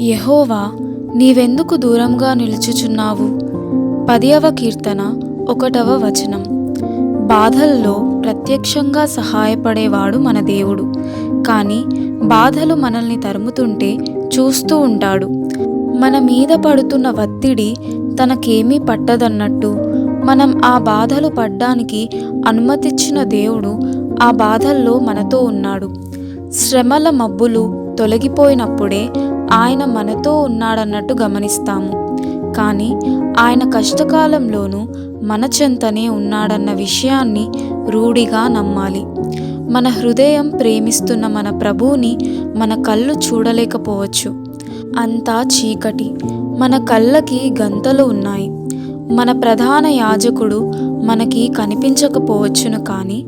యెహోవా, నీవెందుకు దూరంగా నిలుచుచున్నావు? 10వ కీర్తన 1వ వచనం. బాధల్లో ప్రత్యక్షంగా సహాయపడేవాడు మన దేవుడు. కానీ బాధలు మనల్ని తరుముతుంటే చూస్తూ ఉంటాడు. మన మీద పడుతున్న ఒత్తిడి తనకేమీ పట్టదన్నట్టు మనం ఆ బాధలు పడ్డానికి అనుమతిచ్చిన దేవుడు ఆ బాధల్లో మనతో ఉన్నాడు. శ్రమల మబ్బులు తొలగిపోయినప్పుడే ఆయన మనతో ఉన్నాడన్నట్టు గమనిస్తాము. కానీ ఆయన కష్టకాలంలోనూ మన చెంతనే ఉన్నాడన్న విషయాన్ని రూఢిగా నమ్మాలి. మన హృదయం ప్రేమిస్తున్న మన ప్రభువుని మన కళ్ళు చూడలేకపోవచ్చు. అంతా చీకటి, మన కళ్ళకి గంతలు ఉన్నాయి. మన ప్రధాన యాజకుడు మనకి కనిపించకపోవచ్చును, కానీ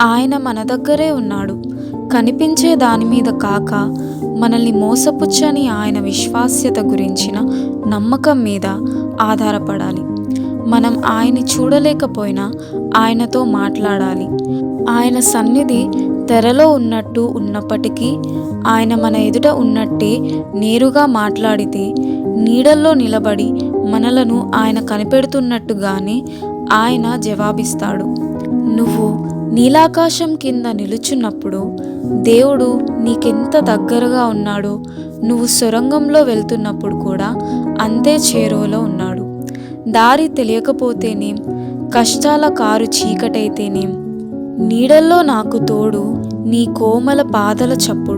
ఆయన మన దగ్గరే ఉన్నాడు. కనిపించే దాని మీద కాక మనల్ని మోసపుచ్చని ఆయన విశ్వాస్యత గురించిన నమ్మకం మీద ఆధారపడాలి. మనం ఆయన్ని చూడలేకపోయినా ఆయనతో మాట్లాడాలి. ఆయన సన్నిధి తెరలో ఉన్నట్టు ఉన్నప్పటికీ ఆయన మన ఎదుట ఉన్నట్టే నేరుగా మాట్లాడితే, నీడల్లో నిలబడి మనలను ఆయన కనిపెడుతున్నట్టుగానే ఆయన జవాబిస్తాడు. నువ్వు నీలాకాశం కింద నిలుచున్నప్పుడు దేవుడు నీకెంత దగ్గరగా ఉన్నాడో, నువ్వు సొరంగంలో వెళ్తున్నప్పుడు కూడా అంతే చేరువలో ఉన్నాడు. దారి తెలియకపోతేనేం, కష్టాల కారు చీకటైతేనేం, నీడల్లో నాకు తోడు నీ కోమల పాదల చప్పుడు